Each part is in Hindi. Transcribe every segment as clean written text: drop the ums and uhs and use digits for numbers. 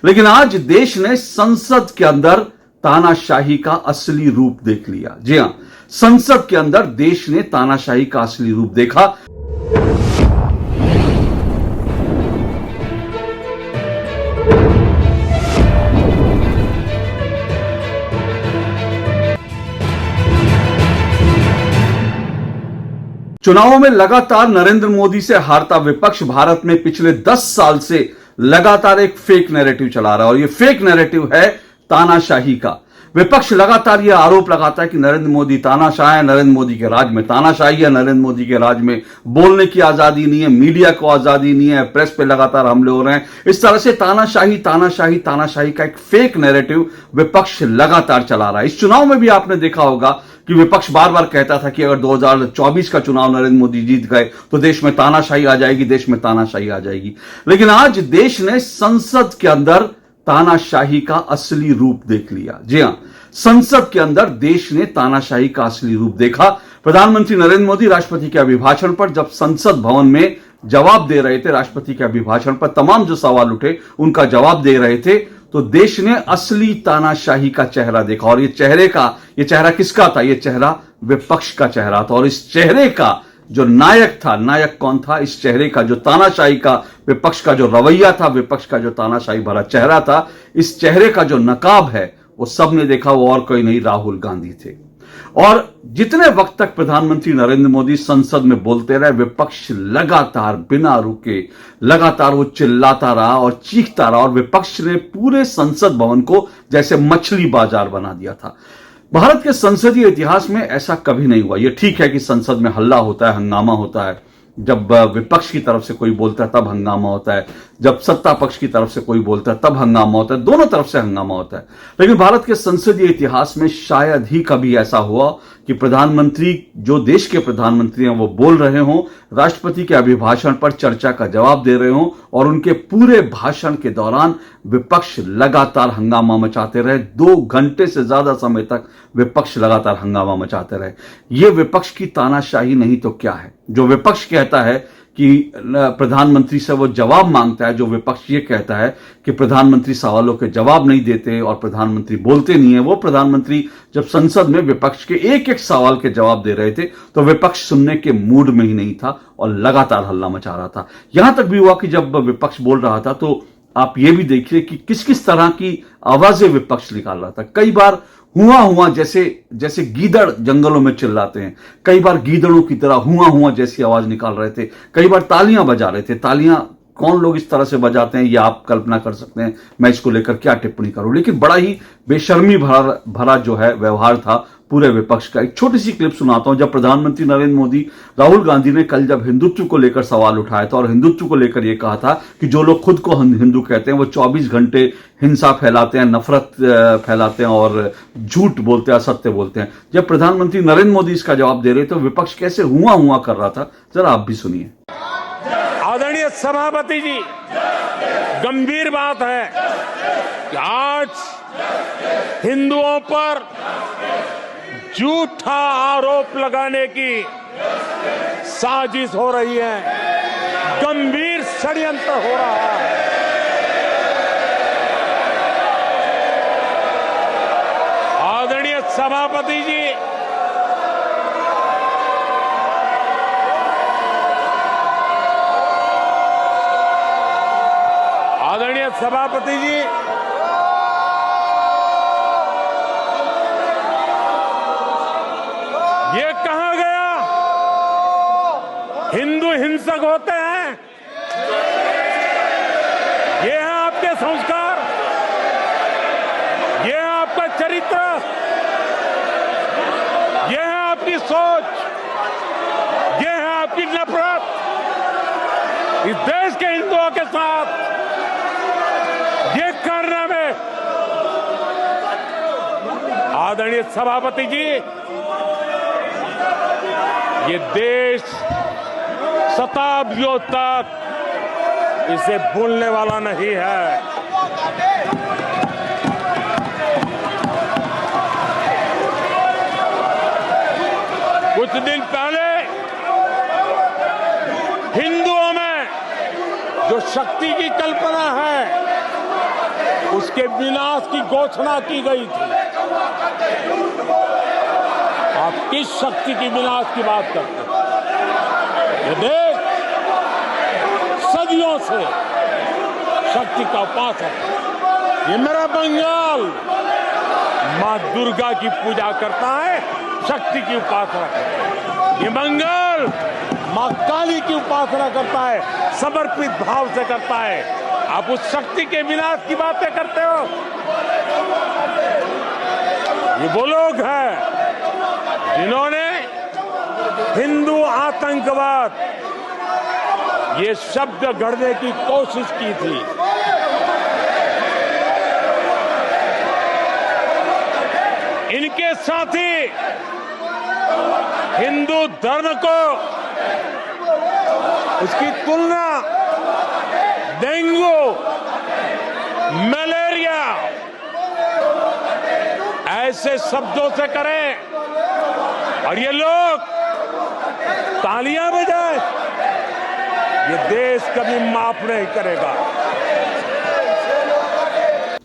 लेकिन आज देश ने संसद के अंदर तानाशाही का असली रूप देख लिया। जी हां, संसद के अंदर देश ने तानाशाही का असली रूप देखा। चुनावों में लगातार नरेंद्र मोदी से हारता विपक्ष भारत में पिछले 10 साल से लगातार एक फेक नैरेटिव चला रहा है और यह फेक नैरेटिव है तानाशाही का। विपक्ष लगातार यह आरोप लगाता है कि नरेंद्र मोदी तानाशाह है, नरेंद्र मोदी के राज में तानाशाही है, नरेंद्र मोदी के राज में बोलने की आजादी नहीं है, मीडिया को आजादी नहीं है, प्रेस पे लगातार हमले हो रहे हैं। इस तरह से तानाशाही तानाशाही तानाशाही का एक फेक नैरेटिव विपक्ष लगातार चला रहा है। इस चुनाव में भी आपने देखा होगा कि विपक्ष बार बार कहता था कि अगर 2024 का चुनाव नरेंद्र मोदी जीत गए तो देश में तानाशाही आ जाएगी, देश में तानाशाही आ जाएगी। लेकिन आज देश ने संसद के अंदर तानाशाही का असली रूप देख लिया। जी हां, संसद के अंदर देश ने तानाशाही का असली रूप देखा। प्रधानमंत्री नरेंद्र मोदी राष्ट्रपति के अभिभाषण पर जब संसद भवन में जवाब दे रहे थे, राष्ट्रपति के अभिभाषण पर तमाम जो सवाल उठे उनका जवाब दे रहे थे, तो देश ने असली तानाशाही का चेहरा देखा। और ये चेहरा किसका था? ये चेहरा विपक्ष का चेहरा था। और इस चेहरे का जो नायक था, नायक कौन था? इस चेहरे का जो तानाशाही का विपक्ष का जो रवैया था, विपक्ष का जो तानाशाही भरा चेहरा था, इस चेहरे का जो नकाब है वो सबने देखा, वो और कोई नहीं, राहुल गांधी थे। और जितने वक्त तक प्रधानमंत्री नरेंद्र मोदी संसद में बोलते रहे, विपक्ष लगातार बिना रुके लगातार वो चिल्लाता रहा और चीखता रहा और विपक्ष ने पूरे संसद भवन को जैसे मछली बाजार बना दिया था। भारत के संसदीय इतिहास में ऐसा कभी नहीं हुआ। यह ठीक है कि संसद में हल्ला होता है, हंगामा होता है, जब विपक्ष की तरफ से कोई बोलता है तब हंगामा होता है, जब सत्ता पक्ष की तरफ से कोई बोलता है तब हंगामा होता है, दोनों तरफ से हंगामा होता है। लेकिन भारत के संसदीय इतिहास में शायद ही कभी ऐसा हुआ कि प्रधानमंत्री, जो देश के प्रधानमंत्री हैं, वो बोल रहे हों, राष्ट्रपति के अभिभाषण पर चर्चा का जवाब दे रहे हों और उनके पूरे भाषण के दौरान विपक्ष लगातार हंगामा मचाते रहे। 2 घंटे से ज्यादा समय तक विपक्ष लगातार हंगामा मचाते रहे। यह विपक्ष की तानाशाही नहीं तो क्या है? जो विपक्ष कहता है कि प्रधानमंत्री से वो जवाब मांगता है, जो विपक्ष ये कहता है कि प्रधानमंत्री सवालों के जवाब नहीं देते और प्रधानमंत्री बोलते नहीं है, वो प्रधानमंत्री जब संसद में विपक्ष के एक एक सवाल के जवाब दे रहे थे तो विपक्ष सुनने के मूड में ही नहीं था और लगातार हल्ला मचा रहा था। यहां तक भी हुआ कि जब विपक्ष बोल रहा था तो आप ये भी देखिए कि किस किस तरह की आवाजें विपक्ष निकाल रहा था। कई बार हुआ जैसे गीदड़ जंगलों में चिल्लाते हैं, कई बार गीदड़ों की तरह हुआ जैसी आवाज निकाल रहे थे, कई बार तालियां बजा रहे थे। तालियां कौन लोग इस तरह से बजाते हैं ये आप कल्पना कर सकते हैं, मैं इसको लेकर क्या टिप्पणी करूं। लेकिन बड़ा ही बेशर्मी भरा जो है व्यवहार था पूरे विपक्ष का। एक छोटी सी क्लिप सुनाता हूं। जब प्रधानमंत्री नरेंद्र मोदी, राहुल गांधी ने कल जब हिंदुत्व को लेकर सवाल उठाया था और हिंदुत्व को लेकर यह कहा था कि जो लोग खुद को हिंदू कहते हैं वो 24 घंटे हिंसा फैलाते हैं, नफरत फैलाते हैं और झूठ बोलते हैं, असत्य बोलते हैं। जब प्रधानमंत्री नरेंद्र मोदी इसका जवाब दे रहे तो विपक्ष कैसे हुआ कर रहा था, जरा आप भी सुनिए। आदरणीय सभापति जी, गंभीर बात है कि आज हिंदुओं पर झूठा आरोप लगाने की साजिश हो रही है, गंभीर षड्यंत्र हो रहा है। आदरणीय सभापति जी, आदरणीय सभापति जी, ये कहां गया? हिंदू हिंसक होते हैं, ये है आपके संस्कार, ये है आपका चरित्र, ये है आपकी सोच, ये है आपकी नफरत इस देश के हिंदुओं के साथ। ये करने में आदरणीय सभापति जी, ये देश शताब्दियों तक इसे भूलने वाला नहीं है। कुछ दिन पहले हिंदुओं में जो शक्ति की कल्पना है, उसके विनाश की घोषणा की गई थी। आप किस शक्ति की विनाश की बात करते हैं? ये देश सदियों से शक्ति का उपासक है। ये मेरा बंगाल मां दुर्गा की पूजा करता है, शक्ति की उपासना करता है। ये बंगाल मां काली की उपासना करता है, समर्पित भाव से करता है। आप उस शक्ति के विनाश की बातें करते हो। ये वो लोग हैं जिन्होंने हिंदू आतंकवाद ये शब्द गढ़ने की कोशिश की थी। इनके साथी हिंदू धर्म को उसकी तुलना डेंगू, मलेरिया ऐसे शब्दों से करें और ये लोग तालियां बजाएं, ये देश कभी माफ नहीं करेगा।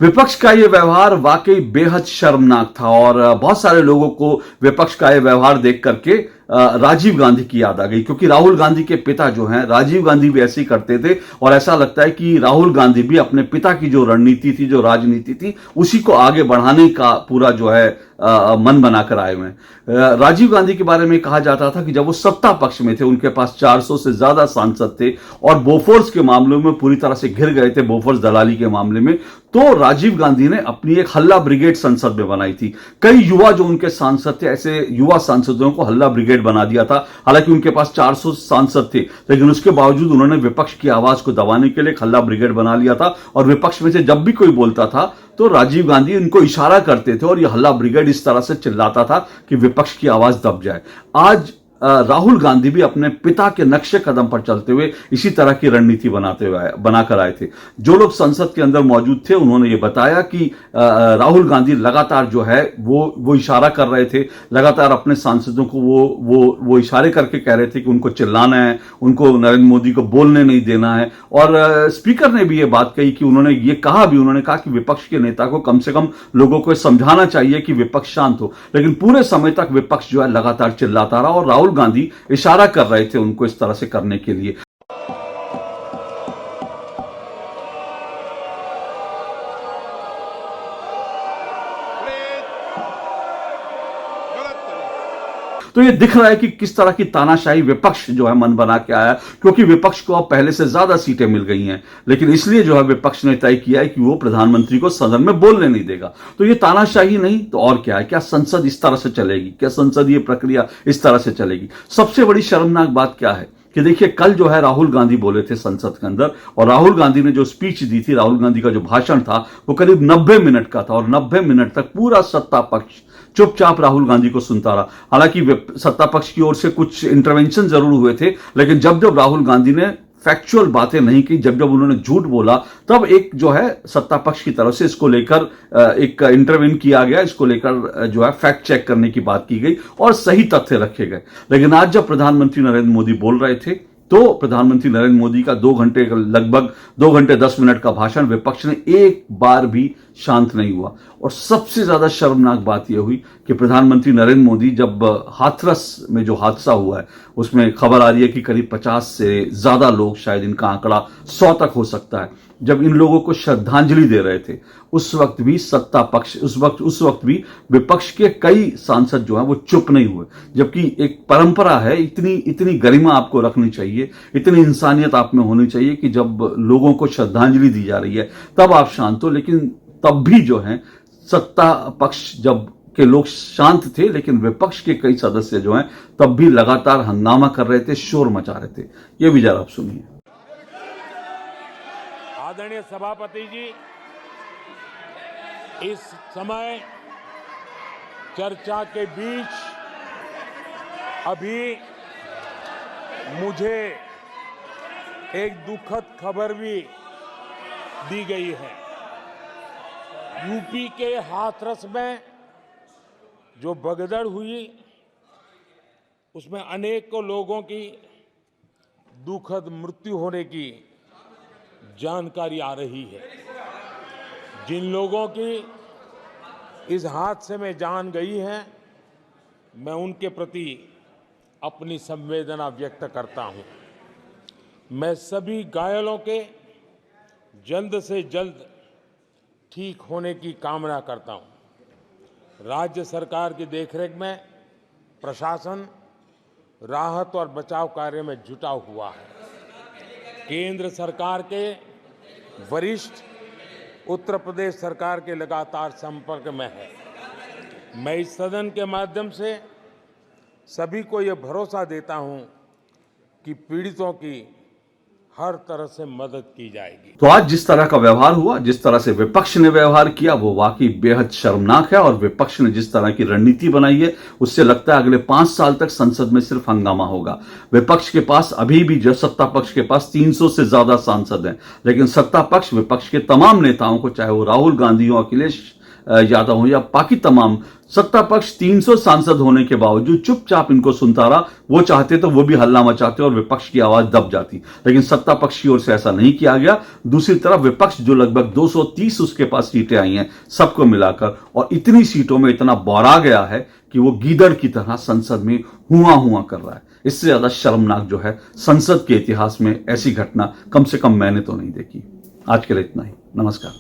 विपक्ष का ये व्यवहार वाकई बेहद शर्मनाक था और बहुत सारे लोगों को विपक्ष का ये व्यवहार देख करके राजीव गांधी की याद आ गई, क्योंकि राहुल गांधी के पिता जो हैं, राजीव गांधी भी ऐसे ही करते थे और ऐसा लगता है कि राहुल गांधी भी अपने पिता की जो रणनीति थी, जो राजनीति थी, उसी को आगे बढ़ाने का पूरा जो है मन बनाकर आए हुए हैं। राजीव गांधी के बारे में कहा जाता था कि जब वो सत्ता पक्ष में थे, उनके पास 400 से ज्यादा सांसद थे और बोफोर्स के मामलों में पूरी तरह से घिर गए थे, बोफोर्स दलाली के मामले में, तो राजीव गांधी ने अपनी एक हल्ला ब्रिगेड संसद में बनाई थी। कई युवा जो उनके सांसद थे, ऐसे युवा सांसदों को हल्ला ब्रिगेड बना दिया था। हालांकि उनके पास 400 सांसद थे, लेकिन उसके बावजूद उन्होंने विपक्ष की आवाज को दबाने के लिए एक हल्ला ब्रिगेड बना लिया था और विपक्ष में से जब भी कोई बोलता था तो राजीव गांधी उनको इशारा करते थे और यह हल्ला ब्रिगेड इस तरह से चिल्लाता था कि विपक्ष की आवाज दब जाए। आज राहुल गांधी भी अपने पिता के नक्शे कदम पर चलते हुए इसी तरह की रणनीति बनाकर आए थे। जो लोग संसद के अंदर मौजूद थे उन्होंने ये बताया कि राहुल गांधी लगातार जो है वो इशारा कर रहे थे, लगातार अपने सांसदों को वो इशारे करके कह रहे थे कि उनको चिल्लाना है, उनको नरेंद्र मोदी को बोलने नहीं देना है। और स्पीकर ने भी ये बात कही कि उन्होंने कहा कि विपक्ष के नेता को कम से कम लोगों को समझाना चाहिए कि विपक्ष शांत हो, लेकिन पूरे समय तक विपक्ष जो है लगातार चिल्लाता रहा और राहुल गांधी इशारा कर रहे थे उनको इस तरह से करने के लिए। तो ये दिख रहा है कि किस तरह की तानाशाही विपक्ष जो है मन बना के आया, क्योंकि विपक्ष को अब पहले से ज्यादा सीटें मिल गई हैं, लेकिन इसलिए जो है विपक्ष ने तय किया है कि वो प्रधानमंत्री को सदन में बोलने नहीं देगा। तो ये तानाशाही नहीं तो और क्या है? क्या संसद इस तरह से चलेगी? क्या संसदीय प्रक्रिया इस तरह से चलेगी? सबसे बड़ी शर्मनाक बात क्या है कि देखिए, कल जो है राहुल गांधी बोले थे संसद के अंदर और राहुल गांधी ने जो स्पीच दी थी, राहुल गांधी का जो भाषण था वो करीब 90 मिनट का था और 90 मिनट तक पूरा सत्ता पक्ष चुपचाप राहुल गांधी को सुनता रहा। हालांकि सत्ता पक्ष की ओर से कुछ इंटरवेंशन जरूर हुए थे, लेकिन जब जब राहुल गांधी ने फैक्चुअल बातें नहीं की, जब जब उन्होंने झूठ बोला, तब एक जो है सत्ता पक्ष की तरफ से इसको लेकर एक इंटरवेन किया गया, इसको लेकर जो है फैक्ट चेक करने की बात की गई और सही तथ्य रखे गए। लेकिन आज जब प्रधानमंत्री नरेंद्र मोदी बोल रहे थे तो प्रधानमंत्री नरेंद्र मोदी का लगभग 2 घंटे 10 मिनट का भाषण विपक्ष ने एक बार भी शांत नहीं हुआ। और सबसे ज्यादा शर्मनाक बात यह हुई कि प्रधानमंत्री नरेंद्र मोदी जब हाथरस में जो हादसा हुआ है उसमें खबर आ रही है कि करीब 50 से ज्यादा लोग, शायद इनका आंकड़ा 100 तक हो सकता है, जब इन लोगों को श्रद्धांजलि दे रहे थे उस वक्त भी सत्ता पक्ष उस वक्त भी विपक्ष के कई सांसद जो हैं वो चुप नहीं हुए। जबकि एक परंपरा है, इतनी गरिमा आपको रखनी चाहिए, इतनी इंसानियत आप में होनी चाहिए कि जब लोगों को श्रद्धांजलि दी जा रही है तब आप शांत हो। लेकिन तब भी जो है सत्ता पक्ष जब के लोग शांत थे, लेकिन विपक्ष के कई सदस्य जो हैं तब भी लगातार हंगामा कर रहे थे, शोर मचा रहे थे। ये भी जरा आप सुनिए। आदरणीय सभापति जी, इस समय चर्चा के बीच अभी मुझे एक दुखद खबर भी दी गई है। यूपी के हाथरस में जो भगदड़ हुई उसमें अनेकों लोगों की दुखद मृत्यु होने की जानकारी आ रही है। जिन लोगों की इस हादसे में जान गई है, मैं उनके प्रति अपनी संवेदना व्यक्त करता हूं। मैं सभी घायलों के जल्द से जल्द ठीक होने की कामना करता हूं। राज्य सरकार की देखरेख में प्रशासन राहत और बचाव कार्य में जुटा हुआ है। केंद्र सरकार के वरिष्ठ उत्तर प्रदेश सरकार के लगातार संपर्क में है। मैं इस सदन के माध्यम से सभी को ये भरोसा देता हूं कि पीड़ितों की हर तरह से मदद की जाएगी। तो आज जिस तरह का व्यवहार हुआ, जिस तरह से विपक्ष ने व्यवहार किया, वो वाकई बेहद शर्मनाक है। और विपक्ष ने जिस तरह की रणनीति बनाई है, उससे लगता है अगले 5 साल तक संसद में सिर्फ हंगामा होगा। विपक्ष के पास अभी भी, जो सत्ता पक्ष के पास 300 से ज्यादा सांसद हैं, लेकिन सत्ता पक्ष विपक्ष के तमाम नेताओं को, चाहे वो राहुल गांधी हो, अखिलेश यादव हो या बाकी तमाम, सत्ता पक्ष 300 सांसद होने के बावजूद चुपचाप इनको सुनता रहा। वो चाहते तो वो भी हल्ला मचाते और विपक्ष की आवाज दब जाती, लेकिन सत्ता पक्ष की ओर से ऐसा नहीं किया गया। दूसरी तरफ विपक्ष, जो लगभग 230 उसके पास सीटें आई हैं सबको मिलाकर, और इतनी सीटों में इतना बौरा गया है कि वो गीदड़ की तरह संसद में हुआ हुआ कर रहा है। इससे ज्यादा शर्मनाक जो है संसद के इतिहास में ऐसी घटना कम से कम मैंने तो नहीं देखी। आज के लिए इतना ही। नमस्कार।